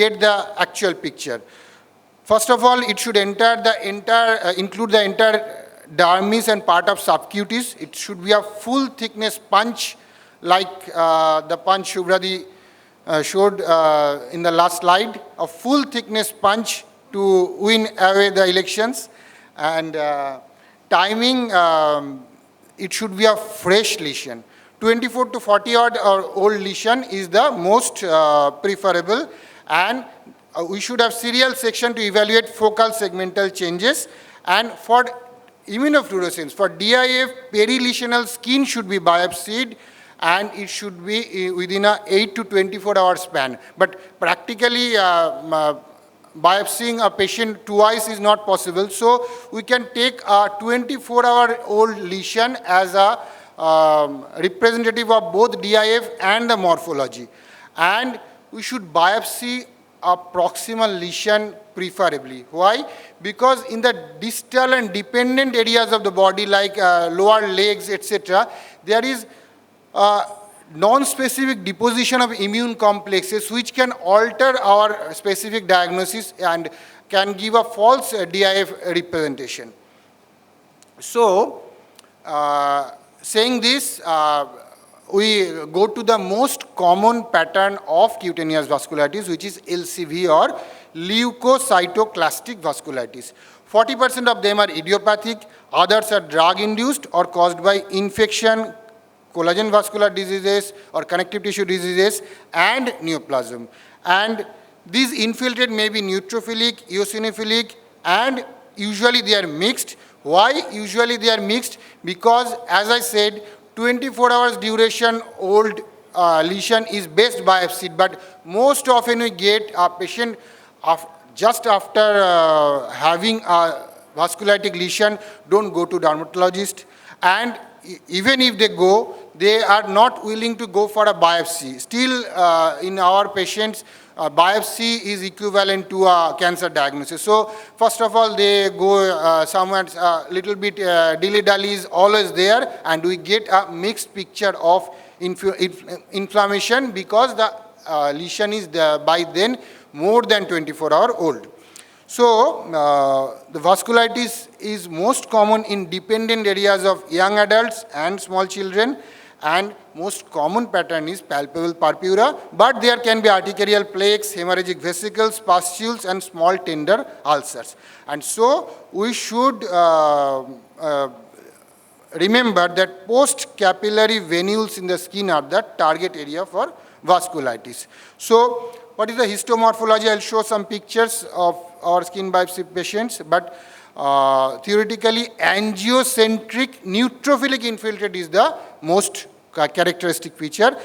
get the actual picture. First of all, it should include the entire dermis and part of subcutis. It should be a full thickness punch, like the punch Shubradi showed in the last slide, a full thickness punch to win away the elections. And timing, it should be a fresh lesion. 24 to 40 odd or old lesion is the most preferable, and we should have serial section to evaluate focal segmental changes. And for immunofluorescence, for DIF, perilesional skin should be biopsied, and it should be within a 8 to 24 hour span. But practically, biopsying a patient twice is not possible. So we can take a 24-hour-old lesion as a representative of both DIF and the morphology. And we should biopsy a proximal lesion preferably. Why? Because in the distal and dependent areas of the body, like lower legs, etc., there is non-specific deposition of immune complexes which can alter our specific diagnosis and can give a false DIF representation. So, saying this, we go to the most common pattern of cutaneous vasculitis, which is LCV or leukocytoclastic vasculitis. 40% of them are idiopathic, others are drug-induced or caused by infection, collagen vascular diseases or connective tissue diseases, and neoplasm. And these infiltrate may be neutrophilic, eosinophilic, and usually they are mixed. Why usually they are mixed? Because, as I said, 24 hours duration old lesion is best biopsied, but most often we get a patient just after having a vasculitic lesion, don't go to dermatologist, and even if they go, they are not willing to go for a biopsy. Still, in our patients, biopsy is equivalent to a cancer diagnosis. So, first of all, they go somewhere a little bit dilly-dally is always there, and we get a mixed picture of inflammation because the lesion is by then more than 24-hour old. So, the vasculitis is most common in dependent areas of young adults and small children, and most common pattern is palpable purpura, but there can be arterial plaques, hemorrhagic vesicles, pustules, and small tender ulcers. And so, we should remember that post-capillary venules in the skin are the target area for vasculitis. So, what is the histomorphology? I'll show some pictures of our skin biopsy patients, but theoretically, angiocentric neutrophilic infiltrate is the most characteristic feature.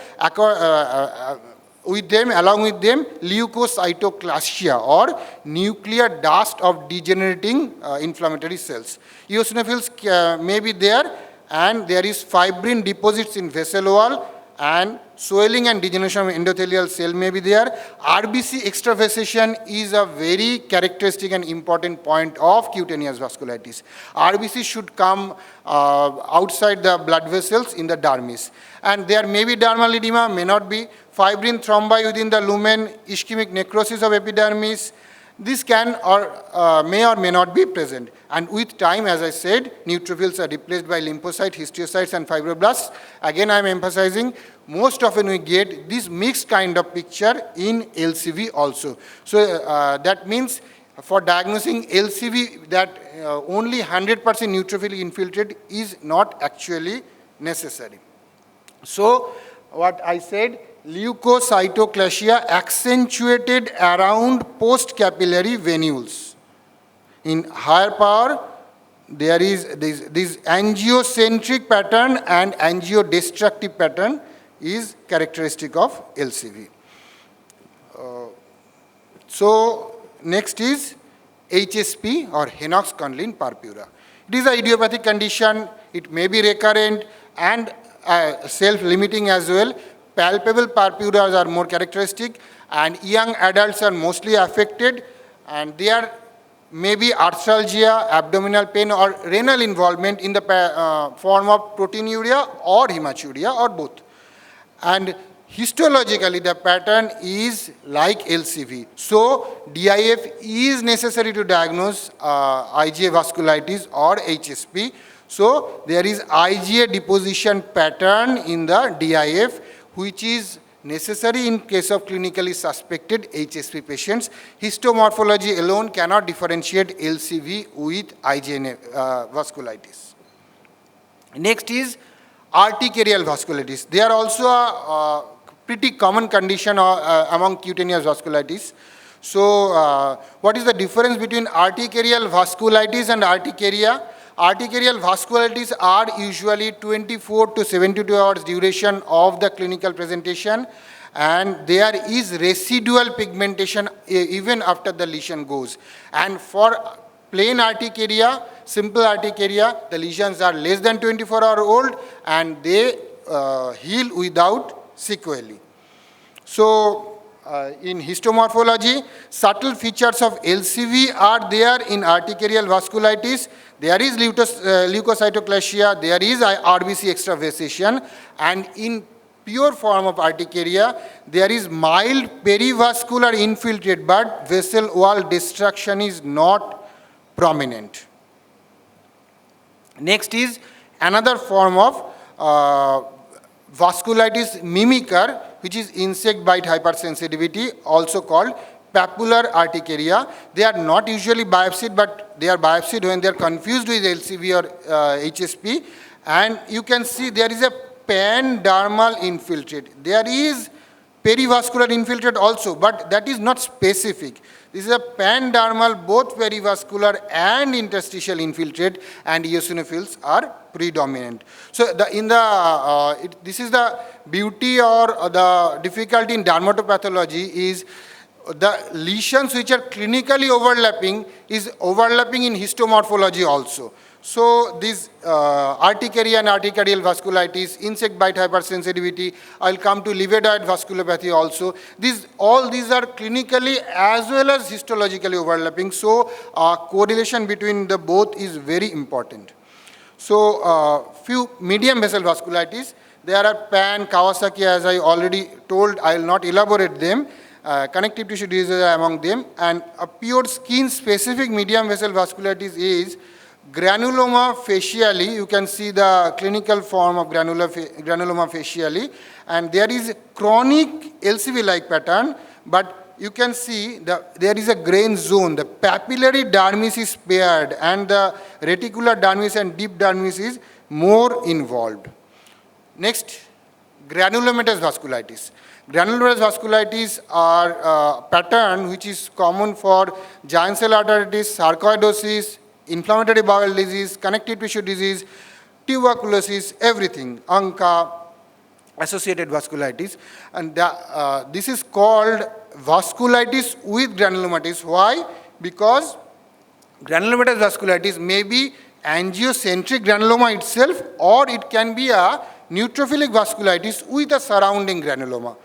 Along with them, leukocytoclastia or nuclear dust of degenerating inflammatory cells. Eosinophils may be there, and there is fibrin deposits in vessel wall, and swelling and degeneration of endothelial cell may be there. RBC extravasation is a very characteristic and important point of cutaneous vasculitis. RBC should come outside the blood vessels in the dermis. And there may be dermal edema, may not be. Fibrin thrombi within the lumen, ischemic necrosis of epidermis. This can or may not be present. And with time, as I said, neutrophils are replaced by lymphocytes, histiocytes, and fibroblasts. Again, I am emphasizing, most often we get this mixed kind of picture in LCV also. So that means for diagnosing LCV, that only 100% neutrophilic infiltrate is not actually necessary. So what I said, leukocytoclastia accentuated around post-capillary venules. In higher power, there is this angiocentric pattern and angiodestructive pattern is characteristic of LCV. So, next is HSP or Henox-Conlin purpura. It is an idiopathic condition, it may be recurrent and self-limiting as well. Palpable purpuras are more characteristic, and young adults are mostly affected, and there may be arthralgia, abdominal pain, or renal involvement in the form of proteinuria or hematuria or both. And Histologically, the pattern is like LCV. So, DIF is necessary to diagnose IgA vasculitis or HSP. So, there is IgA deposition pattern in the DIF, which is necessary in case of clinically suspected HSP patients. Histomorphology alone cannot differentiate LCV with IgA vasculitis. Next is arterial vasculitis. They are also a pretty common condition among cutaneous vasculitis. So, what is the difference between arterial vasculitis and urticaria? Arterial vasculitis are usually 24 to 72 hours duration of the clinical presentation, and there is residual pigmentation even after the lesion goes. And for plain urticaria, simple urticaria, the lesions are less than 24-hour old and they heal without sequelae. So, in histomorphology, subtle features of LCV are there in arterial vasculitis. There is leukocytoclasia, there is RBC extravasation, and in pure form of urticaria, there is mild perivascular infiltrate, but vessel wall destruction is not prominent. Next is another form of vasculitis mimicker, which is insect bite hypersensitivity, also called papular urticaria. They are not usually biopsied, but they are biopsied when they are confused with LCV or HSP. And you can see there is a pandermal infiltrate. There is perivascular infiltrate also, but that is not specific. This is a pandermal, both perivascular and interstitial infiltrate, and eosinophils are predominant. So, this is the beauty or the difficulty in dermatopathology is the lesions which are clinically overlapping is overlapping in histomorphology also. So, this urticaria and arterial vasculitis, insect bite hypersensitivity, I will come to livedoid vasculopathy also. All these are clinically as well as histologically overlapping. So, correlation between the both is very important. So, few medium vessel vasculitis, there are PAN, Kawasaki, as I already told, I will not elaborate them. Connective tissue diseases are among them, and a pure skin specific medium vessel vasculitis is granuloma faciale. You can see the clinical form of granuloma faciale, and there is a chronic LCV-like pattern, but you can see there is a grain zone. The papillary dermis is paired, and the reticular dermis and deep dermis is more involved. Next, granulomatous vasculitis. Granulomatous vasculitis are a pattern which is common for giant cell arteritis, sarcoidosis, inflammatory bowel disease, connective tissue disease, tuberculosis, everything, ANCA, associated vasculitis. And this is called vasculitis with granulomatous. Why? Because granulomatous vasculitis may be angiocentric granuloma itself, or it can be a neutrophilic vasculitis with a surrounding granuloma,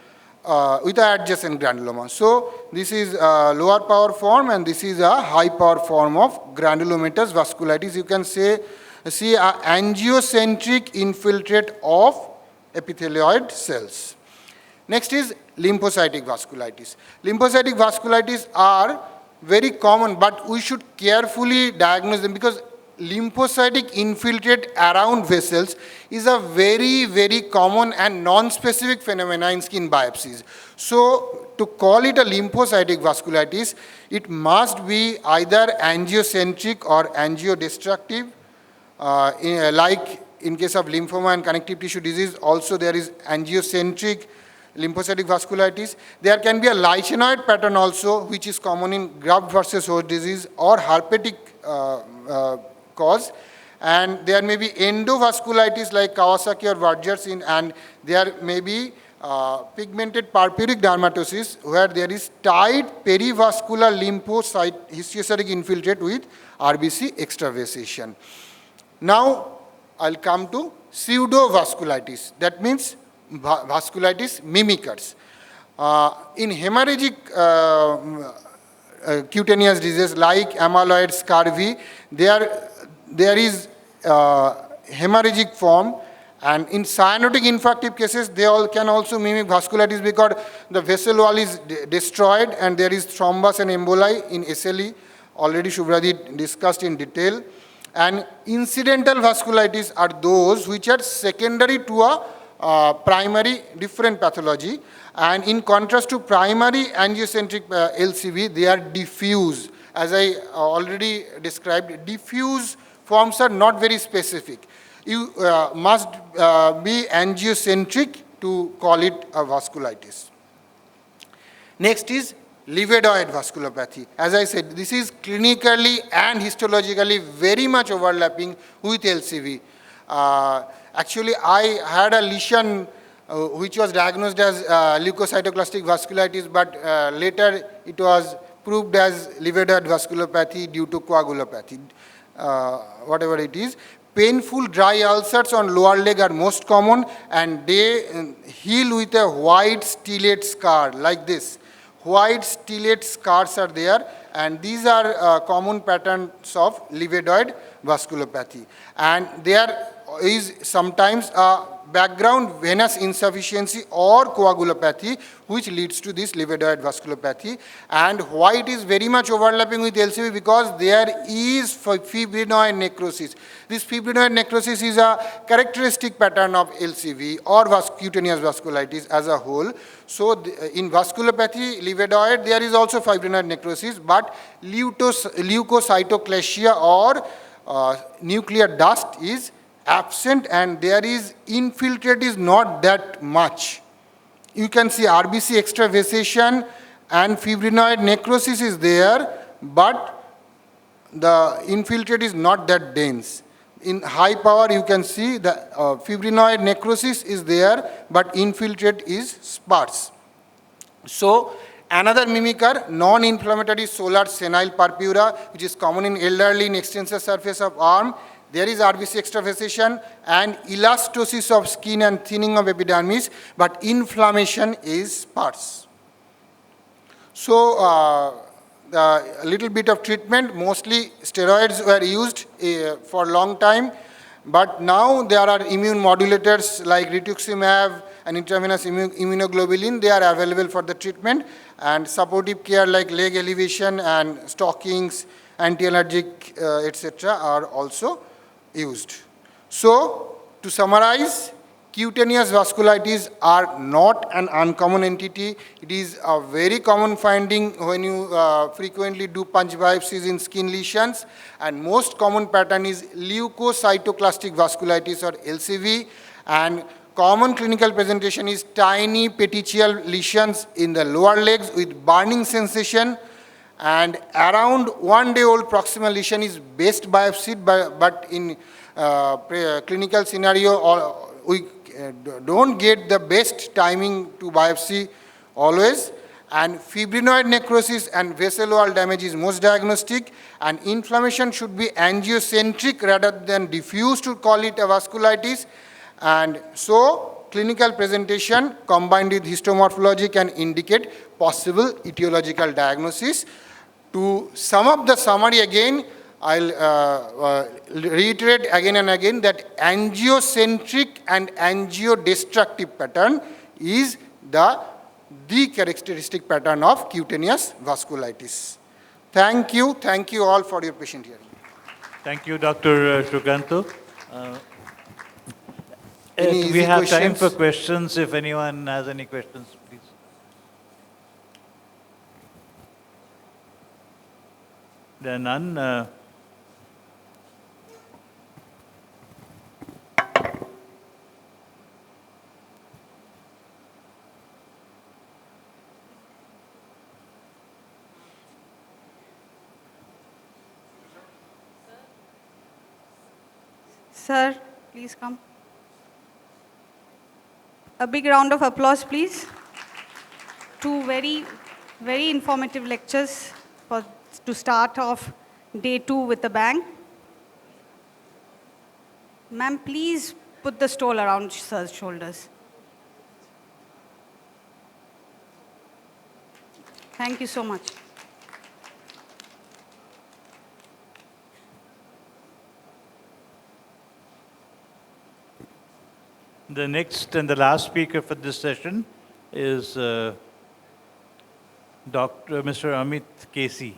with an adjacent granuloma. So, this is a lower power form and this is a high power form of granulomatous vasculitis. You can see an angiocentric infiltrate of epithelioid cells. Next is lymphocytic vasculitis. Lymphocytic vasculitis are very common, but we should carefully diagnose them because lymphocytic infiltrate around vessels is a very, very common and non-specific phenomena in skin biopsies. So, to call it a lymphocytic vasculitis, it must be either angiocentric or angiodestructive. Like in case of lymphoma and connective tissue disease, also there is angiocentric lymphocytic vasculitis. There can be a lichenoid pattern also, which is common in graft versus host disease or herpetic cause, and there may be endovasculitis like Kawasaki or Rogers, and there may be pigmented purpuric dermatosis where there is tight perivascular lymphocyte histiocytic infiltrate with RBC extravasation. Now, I'll come to pseudovasculitis. That means vasculitis mimickers. In hemorrhagic cutaneous diseases like amyloid, scurvy, there is hemorrhagic form, And in cyanotic infarctive cases, they all can also mimic vasculitis because the vessel wall is destroyed and there is thrombus and emboli in SLE. Already Shubhradi discussed in detail. And incidental vasculitis are those which are secondary to a primary different pathology. And in contrast to primary angiocentric LCV, they are diffuse. As I already described, diffuse forms are not very specific. You must be angiocentric to call it a vasculitis. Next is livedoid vasculopathy. As I said, this is clinically and histologically very much overlapping with LCV. Actually, I had a lesion which was diagnosed as leukocytoclastic vasculitis, but later it was proved as livedoid vasculopathy due to coagulopathy, whatever it is. Painful dry ulcers on lower leg are most common, and they heal with a white stellate scar like this. White stellate scars are there, and these are common patterns of livedoid vasculopathy. And there is sometimes a background venous insufficiency or coagulopathy which leads to this livedoid vasculopathy. And why it is very much overlapping with LCV? Because there is fibrinoid necrosis. This fibrinoid necrosis is a characteristic pattern of LCV or cutaneous vasculitis as a whole. So in vasculopathy, livedoid, there is also fibrinoid necrosis, but leukocytoclasia or nuclear dust is absent, and there is infiltrate is not that much. You can see RBC extravasation and fibrinoid necrosis is there, but the infiltrate is not that dense. In high power, you can see the fibrinoid necrosis is there, but infiltrate is sparse. So another mimicker, non-inflammatory solar senile purpura, which is common in elderly in extensor surface of arm. There is RBC extravasation and elastosis of skin and thinning of epidermis, but inflammation is sparse. So, a little bit of treatment, mostly steroids were used for a long time, but now there are immune modulators like rituximab and intravenous immunoglobulin. They are available for the treatment, and supportive care like leg elevation and stockings, anti-allergic, etc. are also used. So, to summarize, cutaneous vasculitis are not an uncommon entity. It is a very common finding when you frequently do punch biopsies in skin lesions, and most common pattern is leukocytoclastic vasculitis or LCV, and common clinical presentation is tiny petechial lesions in the lower legs with burning sensation, and around 1 day old proximal lesion is best biopsied, but in clinical scenario, we don't get the best timing to biopsy always. And fibrinoid necrosis and vessel wall damage is most diagnostic, and inflammation should be angiocentric rather than diffuse to call it a vasculitis. And so clinical presentation combined with histomorphology can indicate possible etiological diagnosis. To sum up the summary again, I'll reiterate again and again that angiocentric and angiodestructive pattern is the characteristic pattern of cutaneous vasculitis. Thank you all for your patient hearing. Thank you, Dr. Sukanto. We have time for questions. If anyone has any questions, please. There are none. Sir, please come. A big round of applause, please. Two very, very informative lectures to start off day 2 with a bang. Ma'am, please put the stole around sir's shoulders. Thank you so much. The next and the last speaker for this session is Mr. Amit Kesi.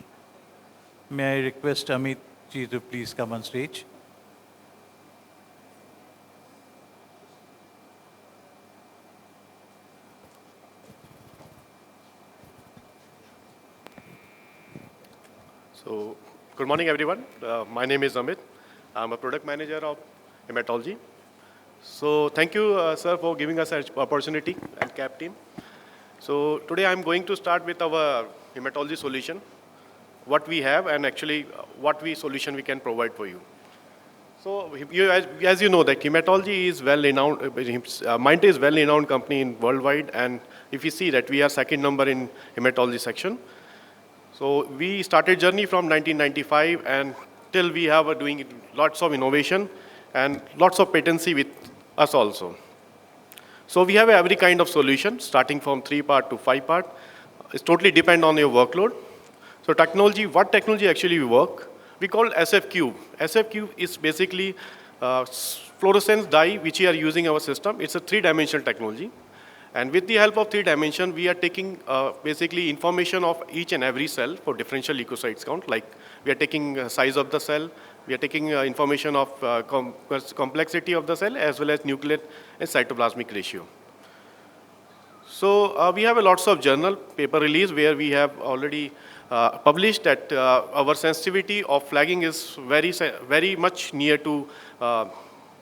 May I request Amit ji to please come on stage? So, good morning, everyone. My name is Amit. I'm a product manager of hematology. So, thank you, sir, for giving us an opportunity and CAP team. So, today I'm going to start with our hematology solution, what we have, and actually what solution we can provide for you. So, as you know, that hematology is well-renowned, Mindray is well-renowned company in worldwide, and if you see that we are second number in hematology section. So we started journey from 1995 and till we have doing lots of innovation and lots of patency with us also. So we have every kind of solution starting from 3-part to 5-part. It's totally depend on your workload. So technology, what technology actually we work? We call SF Cube. SF Cube is basically fluorescence dye which we are using our system. It's a 3-dimensional technology. And with the help of 3-dimension, we are taking basically information of each and every cell for differential leukocytes count. Like we are taking size of the cell, we are taking information of complexity of the cell as well as nuclear and cytoplasmic ratio. So we have a lots of journal paper release where we have already published that our sensitivity of flagging is very much near to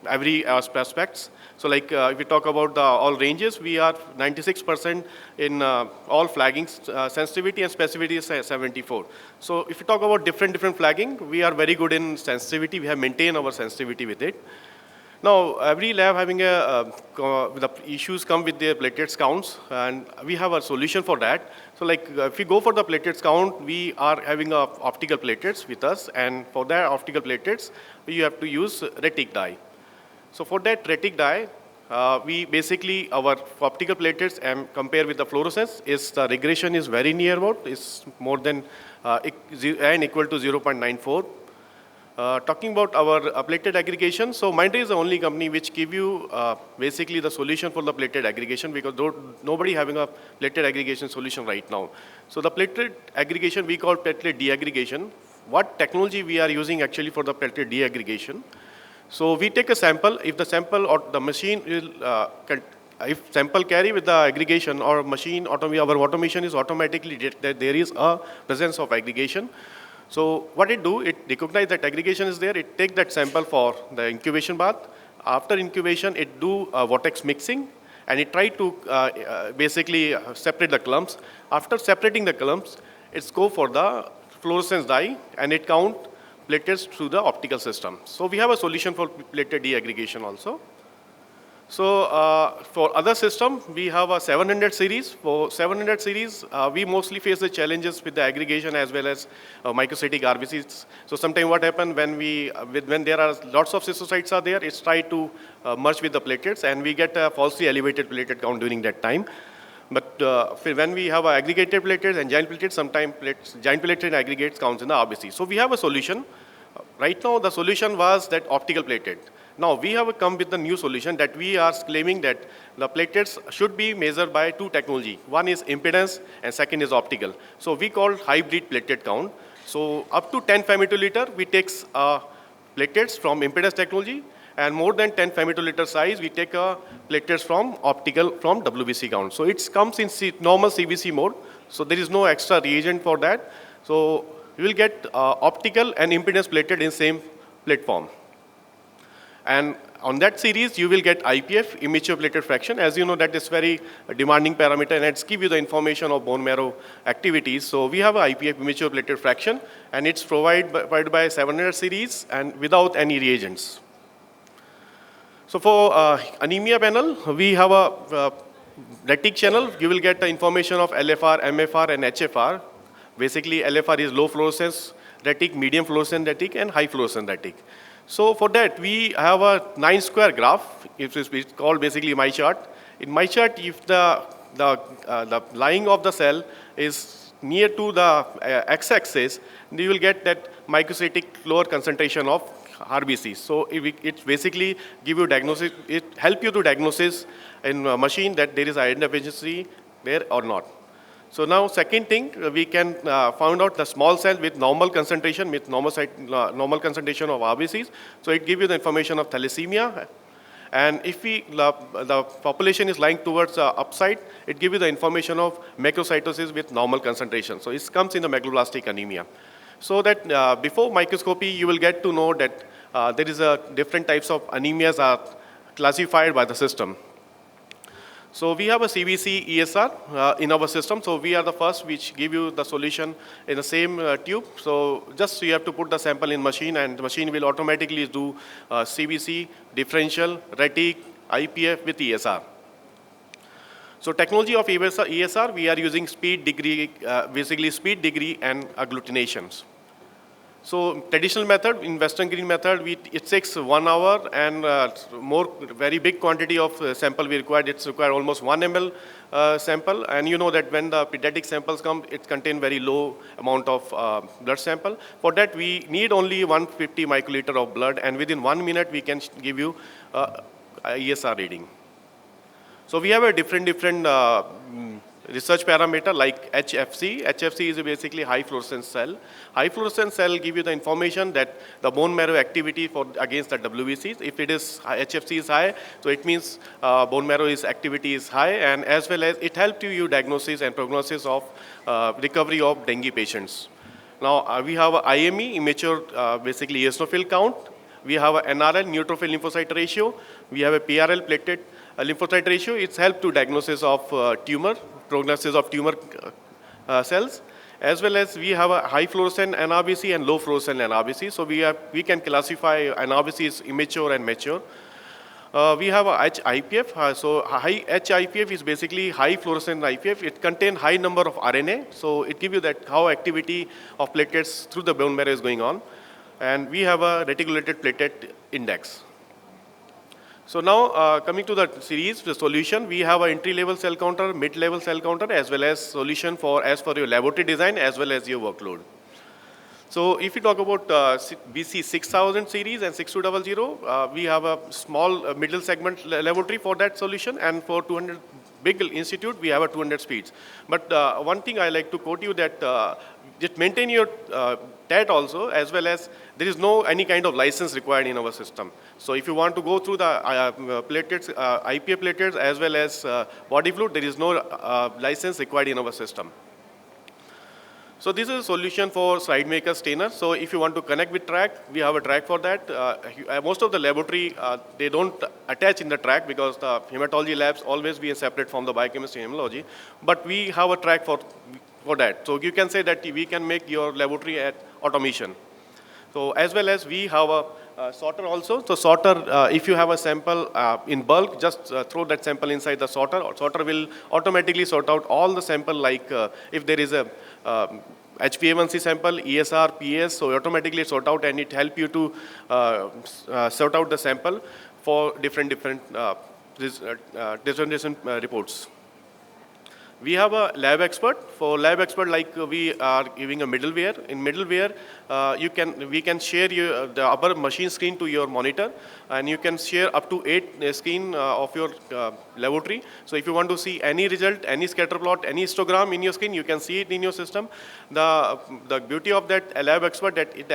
every aspects. So like if we talk about all ranges, we are 96% in all flagging sensitivity and specificity is 74. So if you talk about different flagging, we are very good in sensitivity. We have maintained our sensitivity with it. Now every lab having the issues come with their platelets counts, and we have a solution for that. So like if we go for the platelets count, we are having optical platelets with us, and for that optical platelets, you have to use retic dye. So for that retic dye, we basically, our optical platelets and compare with the fluorescence, the regression is very near about, is more than n equal to 0.94. Talking about our platelet aggregation, so Mindray is the only company which give you basically the solution for the platelet aggregation because nobody having a platelet aggregation solution right now. So the platelet aggregation we call platelet deaggregation. What technology we are using actually for the platelet deaggregation? So we take a sample, if the sample or the machine will, if sample carry with the aggregation or machine, our automation is automatically detect that there is a presence of aggregation. So what it do, it recognize that aggregation is there, it take that sample for the incubation bath. After incubation, it do vortex mixing and it try to basically separate the clumps. After separating the clumps, it's go for the fluorescence dye and it count platelets through the optical system. So we have a solution for platelet deaggregation also. So for other system, we have a 700 series. For 700 series, we mostly face the challenges with the aggregation as well as microcytic RBCs. So sometimes what happens when when there are lots of cystocytes are there, it's try to merge with the platelets and we get a falsely elevated platelet count during that time. But when we have aggregated platelets and giant platelets, sometimes giant platelet aggregates counts in the RBC. So we have a solution. Right now, the solution was that optical platelet. Now, we have come with the new solution that we are claiming that the platelets should be measured by 2 technology. One is impedance and second is optical. So we call hybrid platelet count. So up to 10 femtoliter, we take platelets from impedance technology, and more than 10 femtoliter size, we take platelets from optical from WBC count. So it comes in normal CBC mode. So there is no extra reagent for that. So you will get optical and impedance platelet in same platform. And on that series, you will get IPF, immature platelet fraction. As you know, that is very demanding parameter, and it's give you the information of bone marrow activities. So we have an IPF, immature platelet fraction, and it's provided by 700 series and without any reagents. So for anemia panel, we have a retic channel. You will get the information of LFR, MFR, and HFR. Basically, LFR is low fluorescence retic, medium fluorescence retic, and high fluorescence retic. So for that, we have a 9-square graph. It's called basically my chart. In my chart, if the lying of the cell is near to the x-axis, you will get that microcytic lower concentration of RBCs. So it basically give you diagnosis, it help you to diagnosis in a machine that there is iron deficiency there or not. So now second thing, we can find out the small cell with normal concentration, with normal concentration of RBCs. So it gives you the information of thalassemia. And if the population is lying towards the upside, it gives you the information of macrocytosis with normal concentration. So it comes in the megaloblastic anemia. So that before microscopy, you will get to know that there is a different types of anemias are classified by the system. So we have a CBC ESR in our system. So we are the first which give you the solution in the same tube. So just you have to put the sample in machine, and the machine will automatically do CBC, differential, retic, IPF with ESR. So technology of ESR, we are using speed degree, basically speed degree and agglutinations. So traditional method, in Western green method, it takes 1 hour, and very big quantity of sample we required. It's required almost 1 ml sample. And you know that when the pediatric samples come, it contain very low amount of blood sample. For that, we need only 150 microliter of blood, and within 1 minute, we can give you a ESR reading. So we have a different research parameter like HFC. HFC is basically high fluorescence cell. High fluorescence cell give you the information that the bone marrow activity against the WBCs. If it is HFC is high, so it means bone marrow activity is high, and as well as it helps you diagnosis and prognosis of recovery of dengue patients. Now we have a IME, immature basically eosinophil count. We have a NRL, neutrophil lymphocyte ratio. We have a PRL, platelet lymphocyte ratio. It's helped to diagnosis of tumor, prognosis of tumor cells, as well as we have a high fluorescent NRBC and low fluorescent NRBC. So we can classify NRBC as immature and mature. We have a HIPF. So high HIPF is basically high fluorescent IPF. It contains high number of RNA. So it gives you that how activity of platelets through the bone marrow is going on. And we have a reticulated platelet index. So now coming to the series, the solution, we have an entry-level cell counter, mid-level cell counter, as well as solution as for your laboratory design, as well as your workload. So if you talk about BC 6000 series and 6200, we have a small middle segment laboratory for that solution, and for 200 big institute, we have a 200 speeds. But one thing I like to quote you that just maintain your TAT also, as well as there is no any kind of license required in our system. So if you want to go through the platelets, IPA platelets, as well as body fluid, there is no license required in our system. So this is a solution for slide maker stainer. So if you want to connect with track, we have a track for that. Most of the laboratory, they don't attach in the track because the hematology labs always be separate from the biochemistry and immunology. But we have a track for that. So you can say that we can make your laboratory at automation. So as well as we have a sorter also. So sorter, if you have a sample in bulk, just throw that sample inside the sorter. Sorter will automatically sort out all the sample, like if there is a HbA1c sample, ESR, PS, so automatically sort out, and it help you to sort out the sample for different reports. We have a lab expert. For lab expert, like we are giving a middleware. In middleware, we can share the upper machine screen to your monitor, and you can share up to 8 screen of your laboratory. So if you want to see any result, any scatter plot, any histogram in your screen, you can see it in your system. The beauty of that lab expert that it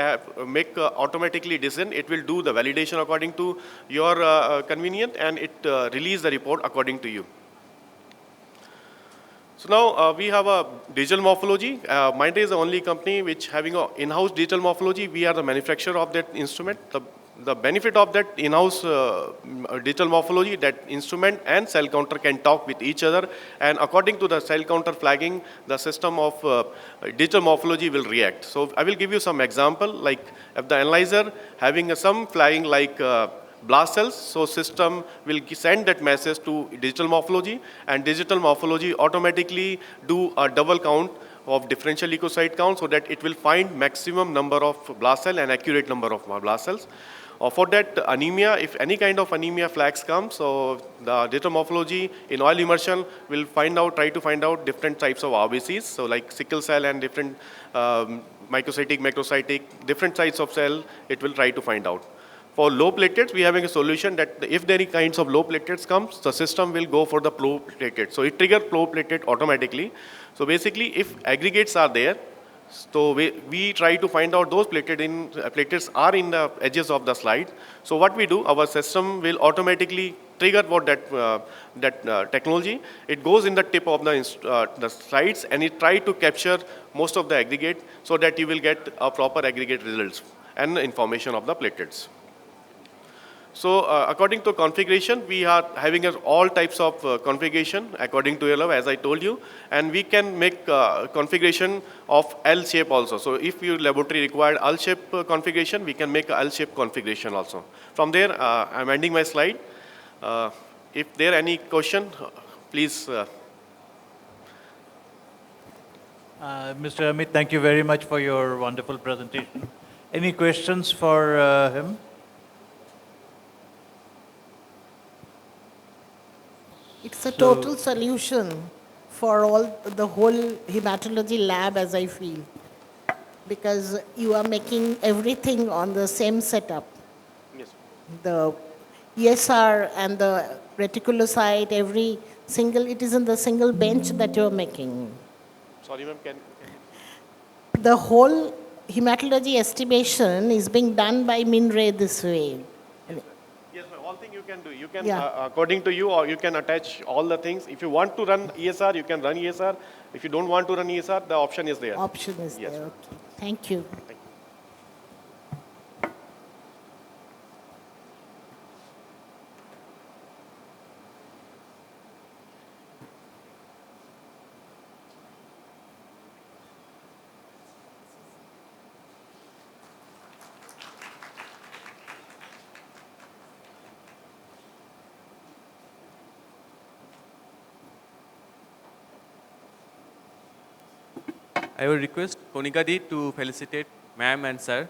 make automatically decision. It will do the validation according to your convenience, and it release the report according to you. So now we have a digital morphology. Mindray is the only company which having an in-house digital morphology. We are the manufacturer of that instrument. The benefit of that in-house digital morphology, that instrument and cell counter can talk with each other, and according to the cell counter flagging, the system of digital morphology will react. So I will give you some example, like if the analyzer having some flagging like blast cells, so system will send that message to digital morphology, and digital morphology automatically do a double count of differential leukocyte count so that it will find maximum number of blast cell and accurate number of blast cells. For that anemia, if any kind of anemia flags come, so the digital morphology in oil immersion will try to find out different types of RBCs, so like sickle cell and different microcytic, macrocytic, different types of cell, it will try to find out. For low platelets, we are having a solution that if any kinds of low platelets comes, the system will go for the low platelet. So it triggers low platelet automatically. So basically, if aggregates are there, so we try to find out those platelets are in the edges of the slide. So what we do, our system will automatically trigger what that technology. It goes in the tip of the slides and it try to capture most of the aggregate so that you will get a proper aggregate results and information of the platelets. So according to configuration, we are having all types of configuration according to your as I told you, and we can make configuration of L shape also. So if your laboratory required L shape configuration, we can make a L shape configuration also. From there, I'm ending my slide. If there any question, please. Mr. Amit, thank you very much for your wonderful presentation. Any questions for him? It's a total solution for the whole hematology lab, as I feel, because you are making everything on the same setup. Yes. The ESR and the reticulocyte, every single, it is in the single bench that you're making. Sorry, ma'am, can The whole hematology estimation is being done by MinRay this way. Yes, ma'am. All thing you can do. You can, Yeah. according to you, or you can attach all the things. If you want to run ESR, you can run ESR. If you don't want to run ESR, the option is there. Option is Yes, there. ma'am. Okay. Thank you. I will request Konika Di to felicitate ma'am and sir.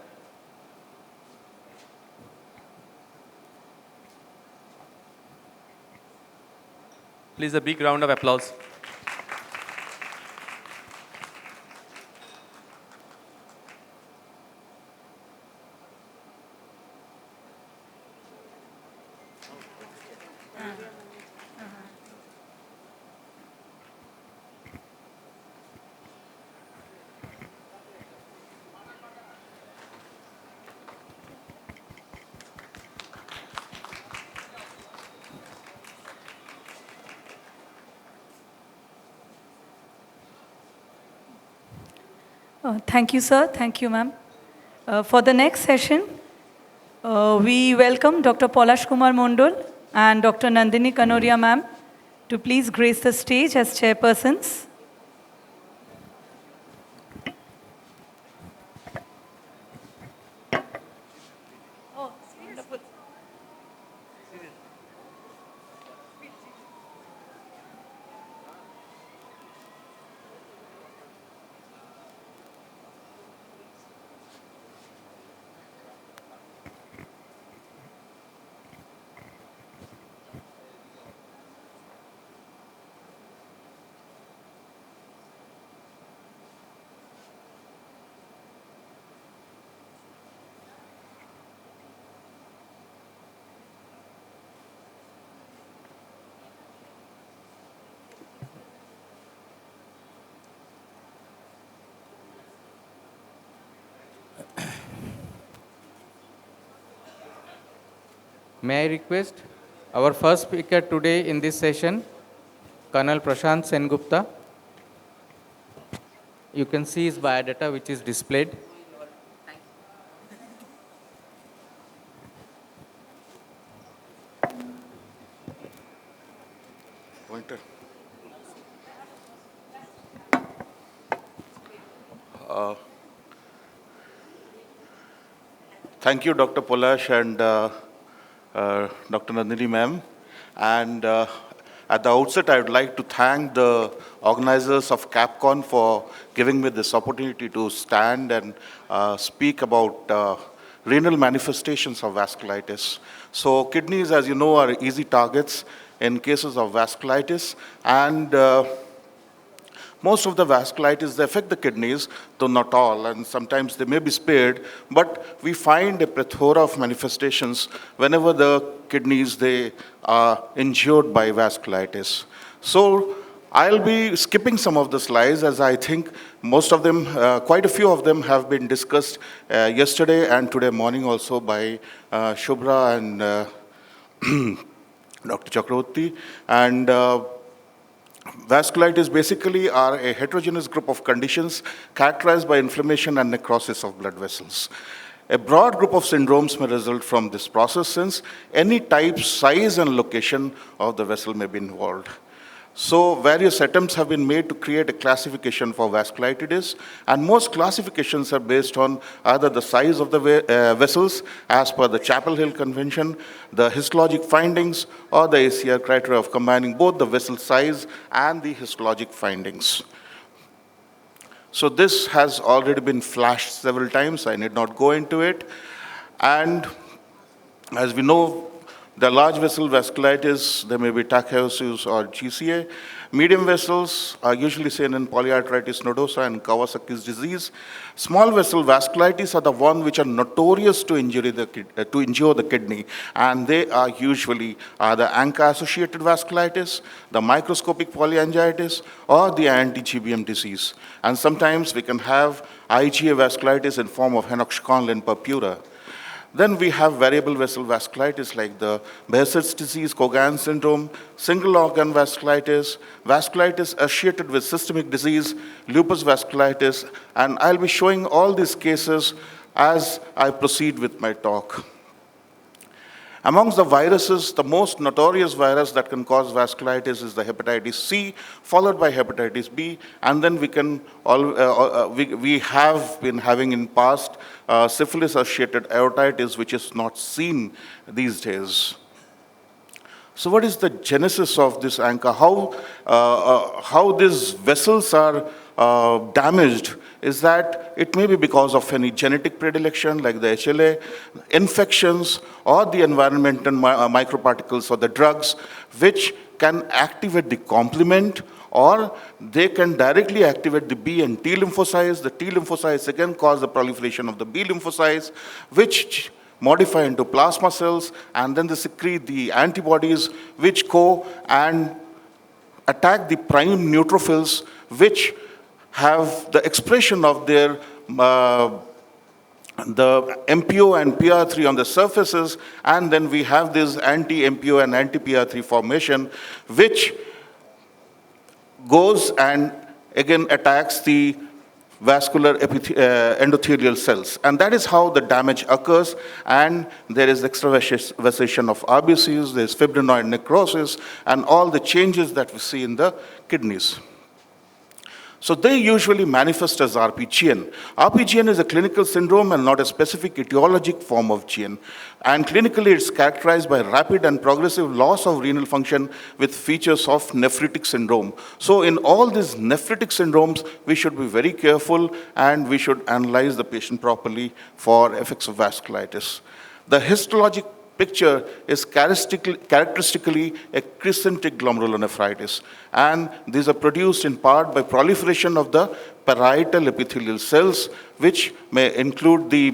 Please a big round of applause. Thank you, sir. Thank you, ma'am. For the next session, we welcome Dr. Polash Kumar Mondol and Dr. Nandini Kanoria, ma'am, to please grace the stage as chairpersons. May I request our first speaker today in this session, Colonel Prashant Sengupta. You can see his biodata which is displayed. Pointer. Thank you, Dr. Polash and Dr. Nandini ma'am. And at the outset, I would like to thank the organizers of CapCon for giving me this opportunity to stand and speak about renal manifestations of vasculitis. So kidneys, as you know, are easy targets in cases of vasculitis, and most of the vasculitis, they affect the kidneys, though not all, and sometimes they may be spared, but we find a plethora of manifestations whenever the kidneys, they are injured by vasculitis. So I'll be skipping some of the slides, as I think most of them, quite a few of them have been discussed yesterday and today morning also by Shubhra and Dr. Chakraborty. And vasculitis basically are a heterogeneous group of conditions characterized by inflammation and necrosis of blood vessels. A broad group of syndromes may result from this process, since any type, size, and location of the vessel may be involved. So various attempts have been made to create a classification for vasculitis, and most classifications are based on either the size of the vessels as per the Chapel Hill Convention, the histologic findings, or the ACR criteria of combining both the vessel size and the histologic findings. So this has already been flashed several times. I need not go into it. And as we know, the large vessel vasculitis, there may be Takeusis or GCA. Medium vessels are usually seen in polyarteritis nodosa and Kawasaki's disease. Small vessel vasculitis are the ones which are notorious to injure the kidney, and they are usually either ANCA-associated vasculitis, the microscopic polyangiitis, or the anti-GBM disease. And sometimes we can have IgA vasculitis in form of henoch-Schönlein purpura. Then we have variable vessel vasculitis like the Behçet's disease, Cogan syndrome, single organ vasculitis, vasculitis associated with systemic disease, lupus vasculitis, and I'll be showing all these cases as I proceed with my talk. Amongst the viruses, the most notorious virus that can cause vasculitis is the hepatitis C, followed by hepatitis B, and then we have been having in past syphilis-associated aortitis, which is not seen these days. So what is the genesis of this ANCA? How these vessels are damaged is that it may be because of any genetic predilection like the HLA, infections, or the environmental microparticles or the drugs, which can activate the complement, or they can directly activate the B and T lymphocytes. The T lymphocytes again cause the proliferation of the B lymphocytes, which modify into plasma cells, and then they secrete the antibodies which go and attack the prime neutrophils, which have the expression of their the MPO and PR3 on the surfaces, and then we have this anti-MPO and anti-PR3 formation, which goes and again attacks the vascular endothelial cells. And that is how the damage occurs, and there is extravasation of RBCs, there is fibrinoid necrosis, and all the changes that we see in the kidneys. So they usually manifest as RPGN. RPGN is a clinical syndrome and not a specific etiologic form of GN. And clinically, it's characterized by rapid and progressive loss of renal function with features of nephritic syndrome. So in all these nephritic syndromes, we should be very careful and we should analyze the patient properly for effects of vasculitis. The histologic picture is characteristically a crescentic glomerulonephritis, and these are produced in part by proliferation of the parietal epithelial cells, which may include the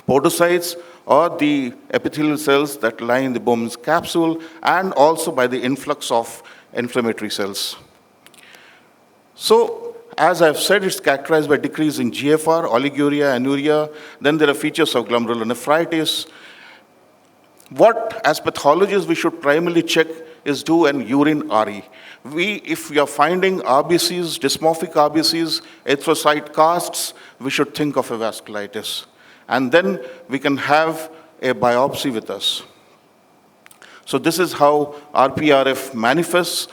podocytes or the epithelial cells that lie in the Bowman's capsule, and also by the influx of inflammatory cells. So, as I've said, it's characterized by decrease in GFR, oliguria, anuria. Then there are features of glomerulonephritis. What, as pathologists, we should primarily check is do an urine RE. If we are finding RBCs, dysmorphic RBCs, erythrocyte casts, we should think of a vasculitis. And then we can have a biopsy with us. So this is how RPRF manifests.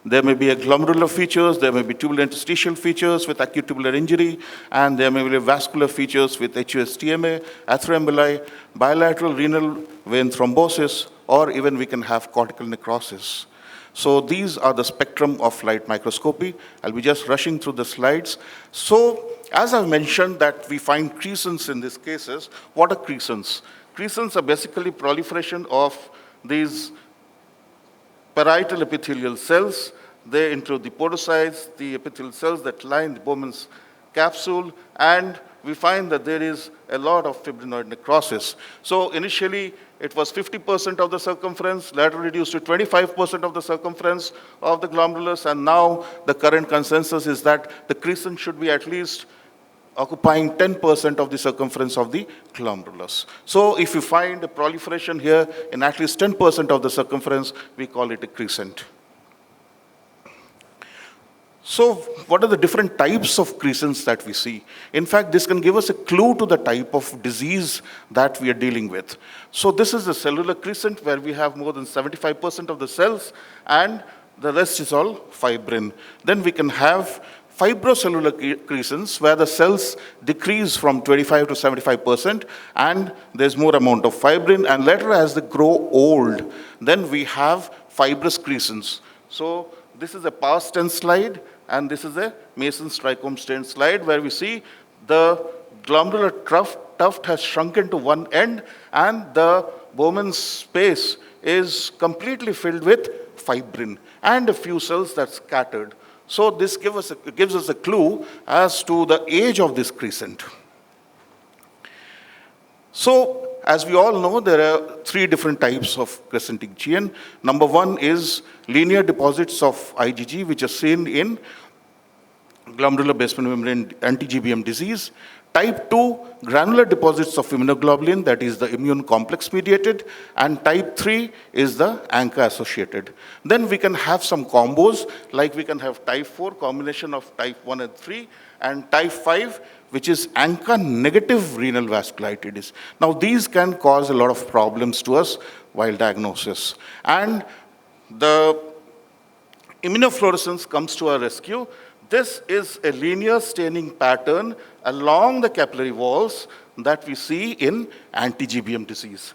There may be a glomerular features, there may be tubular interstitial features with acute tubular injury, and there may be vascular features with HUS-TMA, atheroemboli, bilateral renal vein thrombosis, or even we can have cortical necrosis. So these are the spectrum of light microscopy. I'll be just rushing through the slides. So as I've mentioned that we find crescents in these cases, what are crescents? Crescents are basically proliferation of these parietal epithelial cells. They include the podocytes, the epithelial cells that line the Bowman's capsule, and we find that there is a lot of fibrinoid necrosis. So initially, it was 50% of the circumference, later reduced to 25% of the circumference of the glomerulus, and now the current consensus is that the crescent should be at least occupying 10% of the circumference of the glomerulus. So if you find a proliferation here in at least 10% of the circumference, we call it a crescent. So what are the different types of crescents that we see? In fact, this can give us a clue to the type of disease that we are dealing with. So this is a cellular crescent where we have more than 75% of the cells and the rest is all fibrin. Then we can have fibrocellular crescents where the cells decrease from 25 to 75% and there's more amount of fibrin, and later as they grow old, then we have fibrous crescents. So this is a past tense slide, and this is a Mason's trichome stain slide where we see the glomerular tuft has shrunken to one end and the Bowman's space is completely filled with fibrin and a few cells that's scattered. So this gives us a clue as to the age of this crescent. So as we all know, there are three different types of crescentic GN. Number one is linear deposits of IgG, which are seen in glomerular basement membrane anti-GBM disease. Type 2, granular deposits of immunoglobulin, that is the immune complex mediated, and type 3 is the ANCA associated. Then we can have some combos, like we can have type 4, combination of type 1 and 3, and type 5, which is ANCA negative renal vasculitis. Now these can cause a lot of problems to us while diagnosis. And the immunofluorescence comes to our rescue. This is a linear staining pattern along the capillary walls that we see in anti-GBM disease.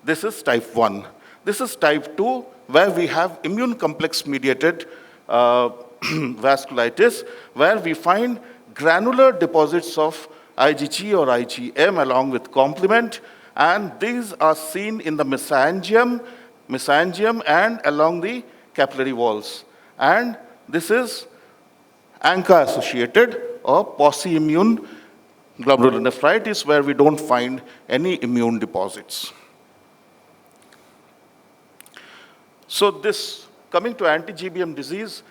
This is type 1. This is type 2, where we have immune complex mediated vasculitis, where we find granular deposits of IgG or IgM along with complement, and these are seen in the mesangium and along the capillary walls. And this is ANCA associated or post-immune glomerulonephritis, where we don't find any immune deposits. So this, coming to anti-GBM disease,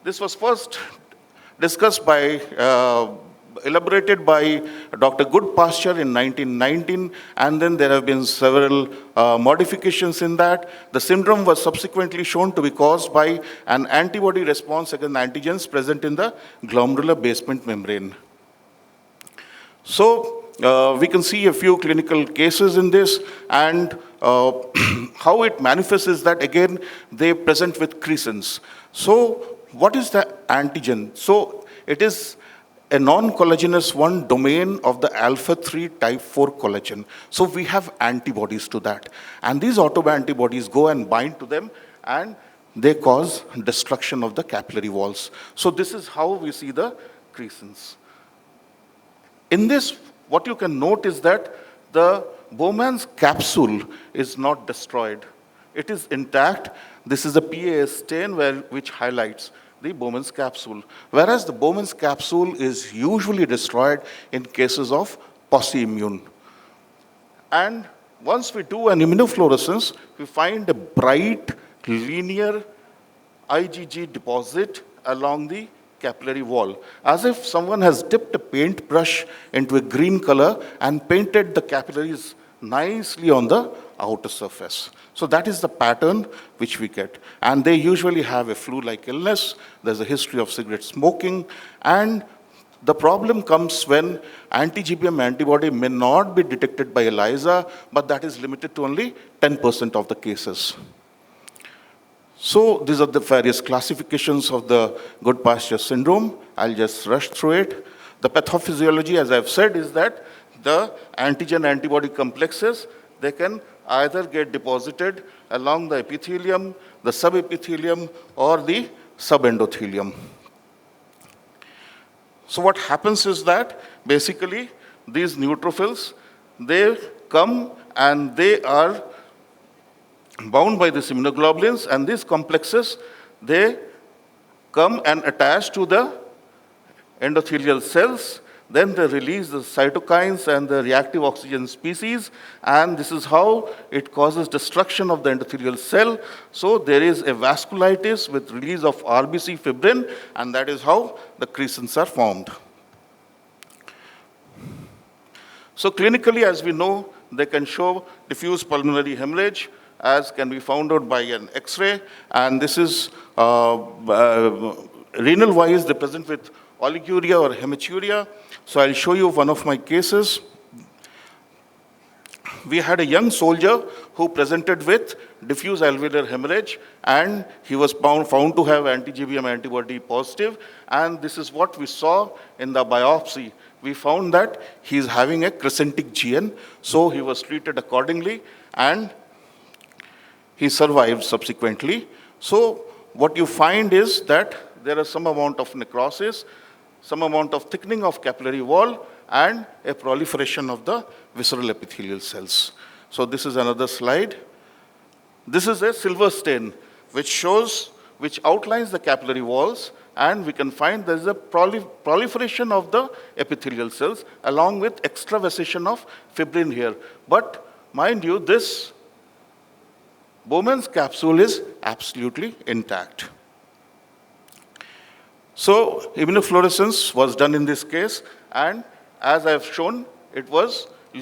this was first discussed by, elaborated by Dr. Goodpasture in 1919, and then there have been several modifications in that. The syndrome was subsequently shown to be caused by an antibody response against antigens present in the glomerular basement membrane. So we can see a few clinical cases in this, and how it manifests is that, again, they present with crescents. So what is the antigen? So it is a non-collagenous one domain of the alpha-3 type 4 collagen. So we have antibodies to that. And these autoantibodies go and bind to them, and they cause destruction of the capillary walls. So this is how we see the crescents. In this, what you can note is that the Bowman's capsule is not destroyed. It is intact. This is a PAS stain which highlights the Bowman's capsule, whereas the Bowman's capsule is usually destroyed in cases of post-immune. And once we do an immunofluorescence, we find a bright linear IgG deposit along the capillary wall, as if someone has dipped a paintbrush into a green color and painted the capillaries nicely on the outer surface. So that is the pattern which we get. And they usually have a flu-like illness. There's a history of cigarette smoking. And the problem comes when anti-GBM antibody may not be detected by ELISA, but that is limited to only 10% of the cases. So these are the various classifications of the Goodpasture syndrome. I'll just rush through it. The pathophysiology, as I've said, is that the antigen-antibody complexes, they can either get deposited along the epithelium, the subepithelium, or the subendothelium. So what happens is that basically these neutrophils, they come and they are bound by these immunoglobulins, and these complexes, they come and attach to the endothelial cells. Then they release the cytokines and the reactive oxygen species, and this is how it causes destruction of the endothelial cell. So there is a vasculitis with release of RBC fibrin, and that is how the crescents are formed. So clinically, as we know, they can show diffuse pulmonary hemorrhage, as can be found out by an X-ray, and this is renal-wise, they present with oliguria or hematuria. So I'll show you one of my cases. We had a young soldier who presented with diffuse alveolar hemorrhage, and he was found to have anti-GBM antibody positive, and this is what we saw in the biopsy. We found that he is having a crescentic GN, so he was treated accordingly, and he survived subsequently. So what you find is that there is some amount of necrosis, some amount of thickening of capillary wall, and a proliferation of the visceral epithelial cells. So this is another slide. This is a silver stain which outlines the capillary walls, and we can find there is a proliferation of the epithelial cells along with extravasation of fibrin here. But mind you, this Bowman's capsule is absolutely intact. So immunofluorescence was done in this case, and as I have shown, it was